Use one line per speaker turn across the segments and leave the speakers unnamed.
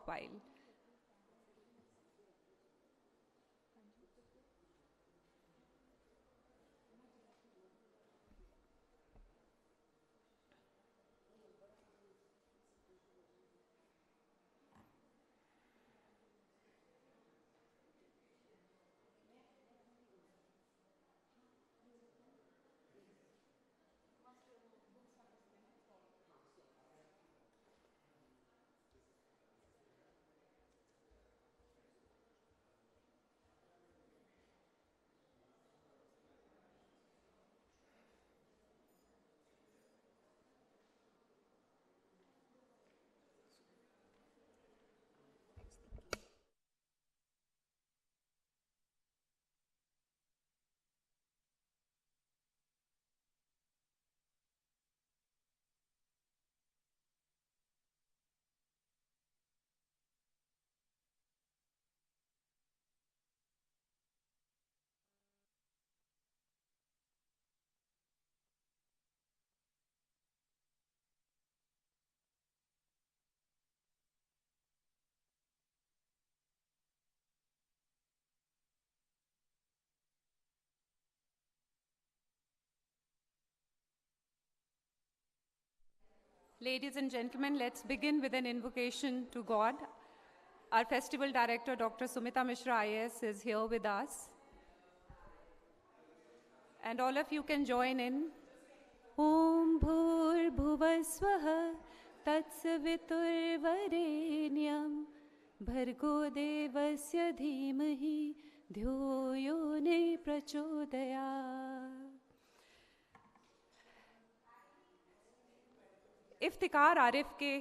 while. Ladies and gentlemen, let's begin with an invocation to God. Our festival director, Dr. Sumita Misra, IAS, is here with us. And all of you can join in. Om Bhur Bhuvasvaha Tatsavitur Varenyam Bhargo Devasya Dhimahi Dhyo Yone Prachodaya. Iftikhar Arif के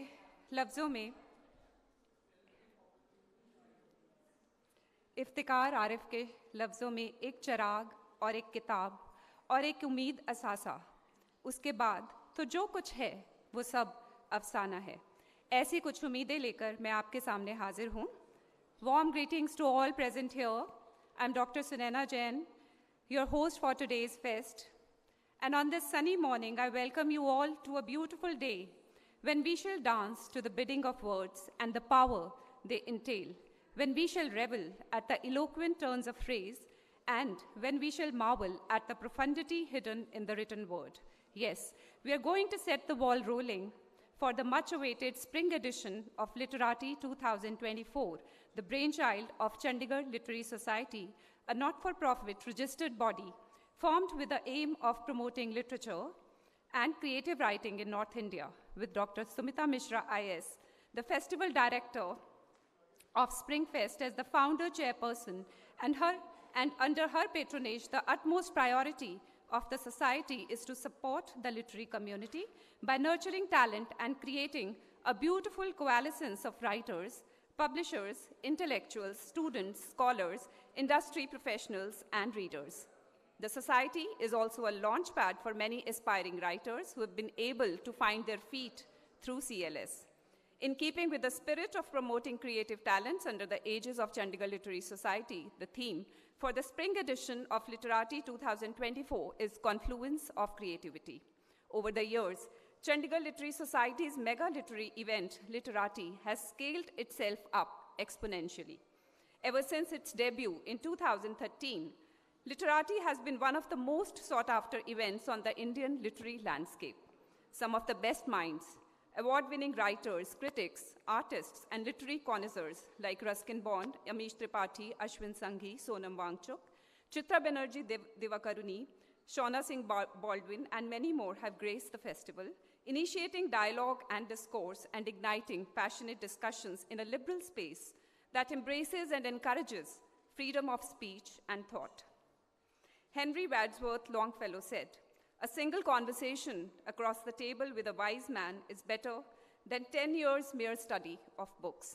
लफ्ज़ों में एक चिराग और एक किताब और एक उम्मीद असासा, उसके बाद तो जो कुछ है वो सब अफसाना है। ऐसी कुछ उम्मीदें लेकर मैं आपके सामने हाजिर हूँ। Warm greetings to all present here. I'm Dr. Sunaina Jain, your host for today's fest. And on this sunny morning, I welcome you all to a beautiful day when we shall dance to the bidding of words and the power they entail, when we shall revel at the eloquent turns of phrase, and when we shall marvel at the profundity hidden in the written word. Yes, we are going to set the ball rolling for the much-awaited spring edition of Literati 2024, the brainchild of Chandigarh Literary Society, a not-for-profit registered body formed with the aim of promoting literature and creative writing in North India, with Dr. Sumita Misra, IAS, the festival director of Springfest as the founder chairperson, and under her patronage, the utmost priority of the society is to support the literary community by nurturing talent and creating a beautiful coalescence of writers, publishers, intellectuals, students, scholars, industry professionals, and readers. The society is also a launchpad for many aspiring writers who have been able to find their feet through CLS. In keeping with the spirit of promoting creative talents under the aegis of Chandigarh Literary Society, the theme for the spring edition of Literati 2024 is Confluence of Creativity. Over the years, Chandigarh Literary Society's mega literary event, Literati, has scaled itself up exponentially. Ever since its debut in 2013, Literati has been one of the most sought-after events on the Indian literary landscape. Some of the best minds, award-winning writers, critics, artists, and literary connoisseurs like Ruskin Bond, Amish Tripathi, Ashwin Sanghi, Sonam Wangchuk, Chitra Banerjee Divakaruni, Shauna Singh Baldwin, and many more have graced the festival, initiating dialogue and discourse and igniting passionate discussions in a liberal space that embraces and encourages freedom of speech and thought. Henry Wadsworth Longfellow said, "A single conversation across the table with a wise man is better than 10 years' mere study of books."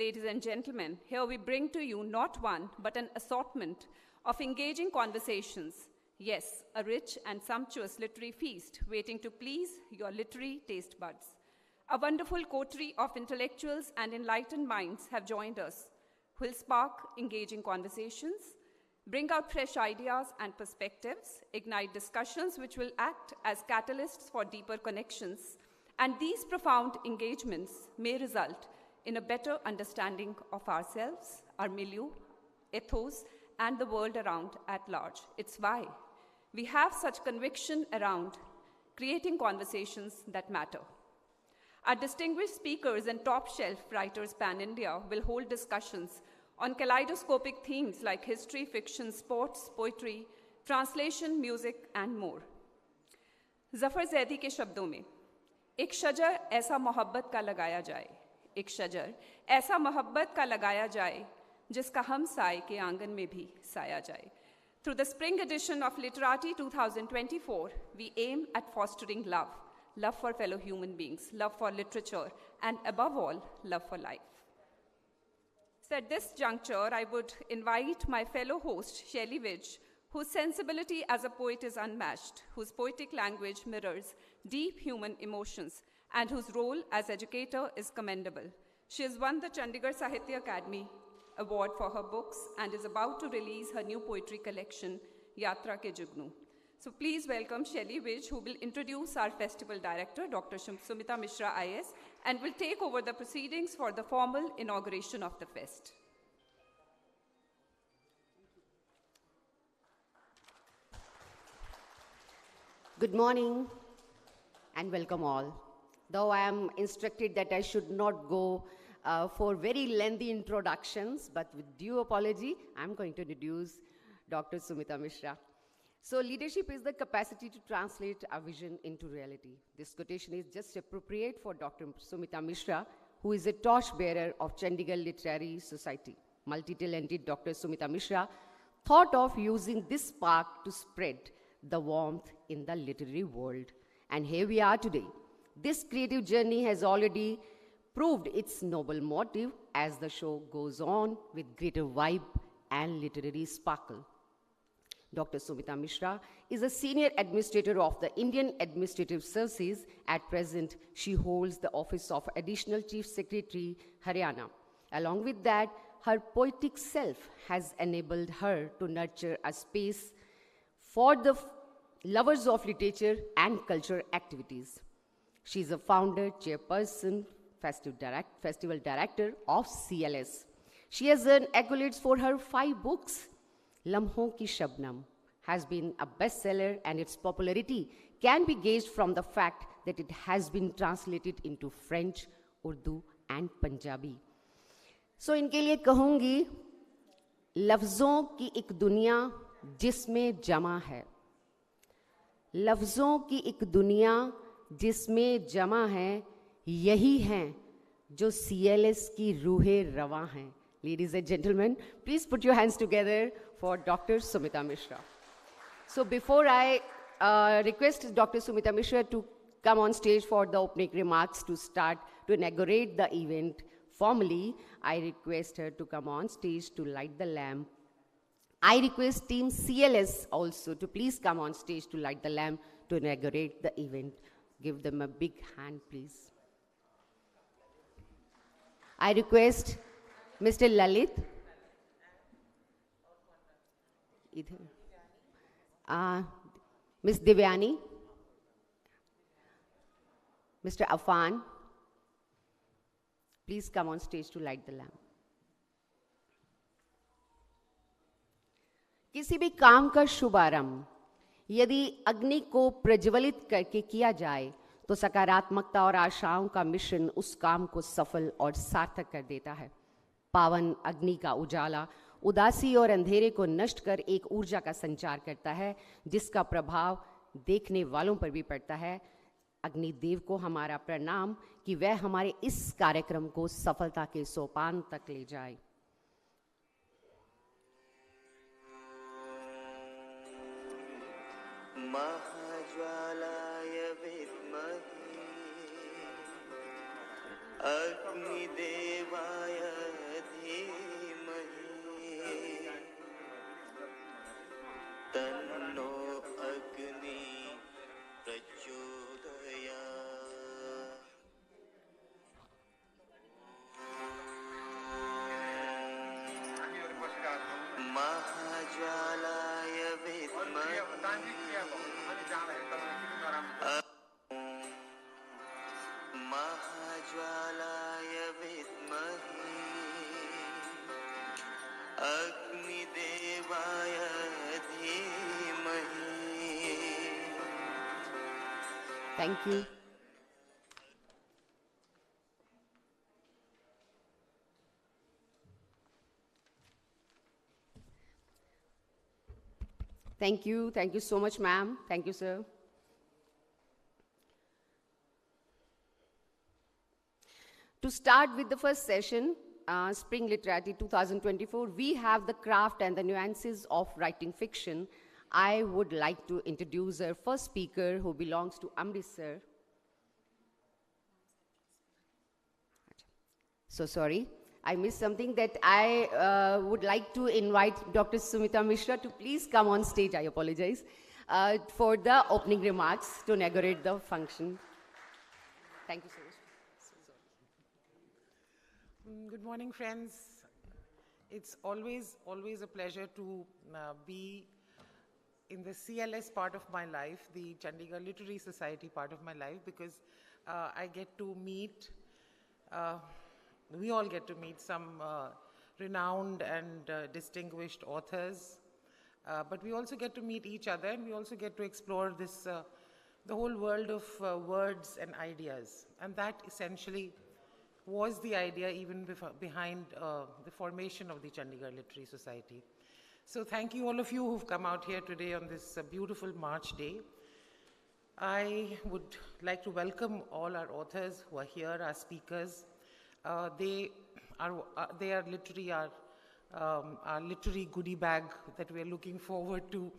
Ladies and gentlemen, here we bring to you not one, but an assortment of engaging conversations. Yes, a rich and sumptuous literary feast waiting to please your literary taste buds. A wonderful coterie of intellectuals and enlightened minds have joined us, who will spark engaging conversations, bring out fresh ideas and perspectives, ignite discussions which will act as catalysts for deeper connections, and these profound engagements may result in a better understanding of ourselves, our milieu, ethos, and the world around at large. It's why we have such conviction around creating conversations that matter. Our distinguished speakers and top-shelf writers pan-India will hold discussions on kaleidoscopic themes like history, fiction, sports, poetry, translation, music, and more. Zafar Zaidi के शब्दों में, एक शजर ऐसा मोहब्बत का लगाया जाए, एक शजर ऐसा मोहब्बत का लगाया जाए, जिसका हम साए के आंगन में भी साया जाए. Through the spring edition of Literati 2024, we aim at fostering love, love for fellow human beings, love for literature, and above all, love for life. So at this juncture, I would invite my fellow host, Shelley Vij, whose sensibility as a poet is unmatched, whose poetic language mirrors deep human emotions, and whose role as educator is commendable. She has won the Chandigarh Sahitya Academy Award for her books and is about to release her new poetry collection, Yatra Ke Jugnu. So please welcome Shelley Vij, who will introduce our festival director, Dr. Sumita Misra, IS, and will take over the proceedings for the formal inauguration of the fest.
Good morning and welcome all. Though I am instructed that I should not go for very lengthy introductions, but with due apology, I'm going to introduce Dr. Sumita Misra. So leadership is the capacity to translate a vision into reality. This quotation is just appropriate for Dr. Sumita Misra, who is a torchbearer of Chandigarh Literary Society. Multi-talented Dr. Sumita Misra thought of using this spark to spread the warmth in the literary world. And here we are today. This creative journey has already proved its noble motive as the show goes on with greater vibe and literary sparkle. Dr. Sumita Misra is a senior administrator of the Indian Administrative Services. At present, she holds the office of Additional Chief Secretary, Haryana. Along with that, her poetic self has enabled her to nurture a space for the lovers of literature and culture activities. She is a founder, chairperson, festival director of CLS. She has earned accolades for her 5 books. Lamhon Ki Shabnam has been a bestseller, and its popularity can be gauged from the fact that it has been translated into French, Urdu, and Punjabi. So इनके लिए कहूँगी, लफ्ज़ों की एक दुनिया जिसमें जमा है, लफ्ज़ों की एक दुनिया जिसमें जमा है, यही हैं जो CLS की रूहे रवां हैं. Ladies and gentlemen, please put your hands together for Dr. Sumita Misra. So before I request Dr. Sumita Misra to come on stage for the opening remarks to inaugurate the event formally, I request her to come on stage to light the lamp. I request team CLS also to please come on stage to light the lamp to inaugurate the event. Give them a big hand, please. I request Mr. Lalit, Ms. Divyani, Mr. Afan, please come on stage to light the lamp. किसी भी काम का शुभारंभ यदि अग्नि को प्रज्वलित करके किया जाए तो सकारात्मकता और आशाओं का मिश्रण उस काम को सफल और सार्थक कर देता है. पावन अग्नि का उजाला उदासी और अंधेरे को नष्ट कर एक ऊर्जा का संचार करता है, जिसका प्रभाव देखने वालों पर भी पड़ता है. अग्निदेव को हमारा प्रणाम कि वह हमारे इस कार्यक्रम को सफलता के सोपान तक ले जाए.
महाज्वालाय विद्महे अग्निदेवाय धीमहि तन्नो अग्नि प्रचोदयात्. महाज्वालाय विद्महे महाज्वालाय विद्महे
Thank you. Thank you. Thank you so much, ma'am. Thank you, sir. To start with the first session, Spring Literati 2024, we have the craft and the nuances of writing fiction. I would like to introduce our first speaker, who belongs to Amritsar. So sorry, I missed something. That I would like to invite Dr. Sumita Misra to please come on stage. I apologize for the opening remarks to inaugurate the function. Thank you so much.
Good morning, friends. It's always a pleasure to be in the CLS part of my life, the Chandigarh Literary Society part of my life, because I get to meet, we all get to meet some renowned and distinguished authors, but we also get to meet each other, and we also get to explore this, the whole world of words and ideas. And that essentially was the idea even behind the formation of the Chandigarh Literary Society. So thank you all of you who've come out here today on this beautiful March day. I would like to welcome all our authors who are here, our speakers. They are literally our literary goodie bag that we are looking forward to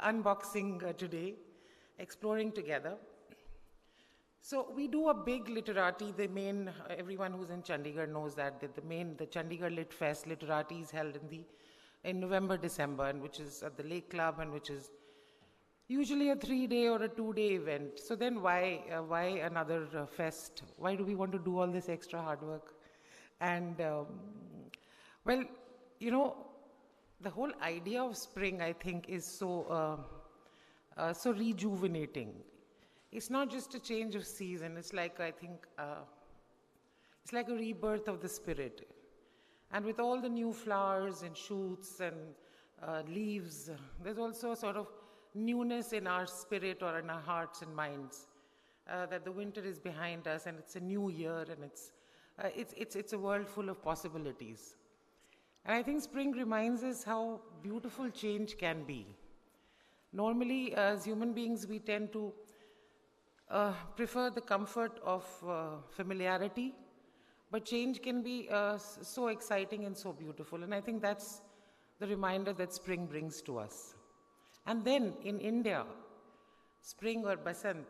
unboxing today, exploring together. So we do a big Literati. The main, everyone who's in Chandigarh knows that the Chandigarh Lit Fest Literati is held in November, December, and which is at the Lake Club, and which is usually a 3-day or a 2-day event. So then why another fest? Why do we want to do all this extra hard work? And well, you know, the whole idea of spring, I think, is so rejuvenating. It's not just a change of season. It's like, I think, it's like a rebirth of the spirit. And with all the new flowers and shoots and leaves, there's also a sort of newness in our spirit or in our hearts and minds, that the winter is behind us and it's a new year, and it's a world full of possibilities. And I think spring reminds us how beautiful change can be. Normally, as human beings, we tend to prefer the comfort of familiarity, but change can be so exciting and so beautiful. And I think that's the reminder that spring brings to us. And then in India, spring or Basant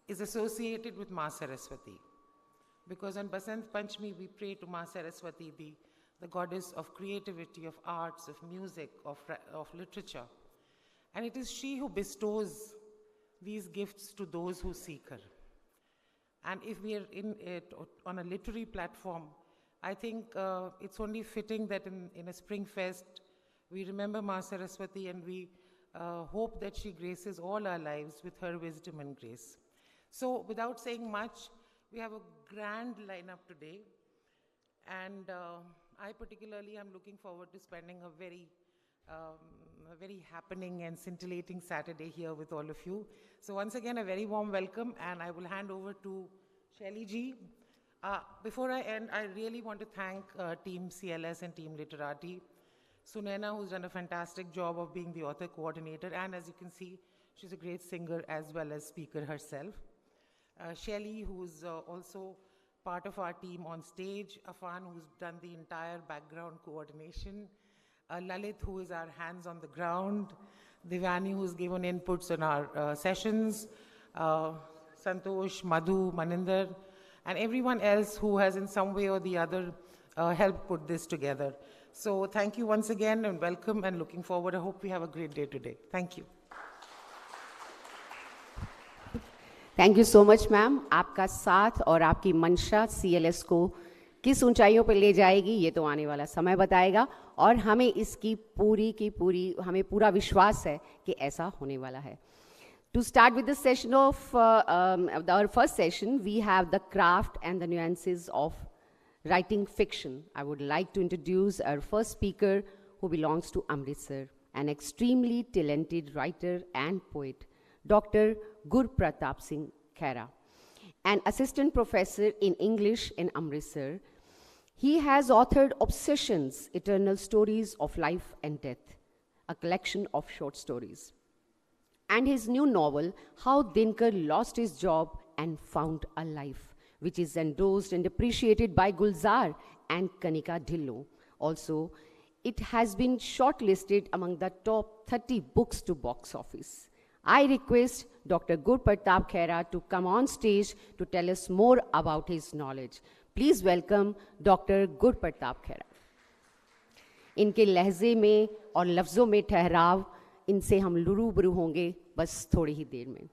is associated with Ma Saraswati, because on Basant Panchami we pray to Ma Saraswati, the goddess of creativity, of arts, of music, of literature. And it is she who bestows these gifts to those who seek her. And if we are in it on a literary platform, I think it's only fitting that in a spring fest, we remember Ma Saraswati, and we hope that she graces all our lives with her wisdom and grace. So without saying much, we have a grand lineup today. And I particularly am looking forward to spending a very happening and scintillating Saturday here with all of you. So once again, a very warm welcome, and I will hand over to Shelly Ji. Before I end, I really want to thank Team CLS and Team Literati. Sunaina, who's done a fantastic job of being the author coordinator, and as you can see, she's a great singer as well as speaker herself. Shelly, who's also part of our team on stage. Afan, who's done the entire background coordination. Lalit, who is our hands on the ground. Divani, who's given inputs on our sessions. Santosh, Madhu, Maninder, and everyone else who has in some way or the other helped put this together. So thank you once again, and welcome, and looking forward. I hope we have a great day today. Thank you.
Thank you so much, ma'am. आपका साथ और आपकी मंशा CLS को किस ऊंचाइयों पर ले जाएगी, ये तो आने वाला समय बताएगा, और हमें इसकी पूरी हमें पूरा विश्वास है कि ऐसा होने वाला है. To start with the session of our first session, we have the craft and the nuances of writing fiction. I would like to introduce our first speaker, who belongs to Amritsar, an extremely talented writer and poet, Dr. Gur Pratap Singh Khera, an assistant professor in English in Amritsar. He has authored Obsessions, Eternal Stories of Life and Death, a collection of short stories, and his new novel, How Dinkar Lost His Job and Found a Life, which is endorsed and appreciated by Gulzar and Kanika Dhillon. Also, it has been shortlisted among the top 30 books to box office. I request Dr. Gur Pratap Khera to come on stage to tell us more about his knowledge. Please welcome Dr. Gur Pratap Khera. इनके लहजे में और लफ्ज़ों में ठहराव, इनसे हम रूबरू होंगे बस थोड़ी ही देर में.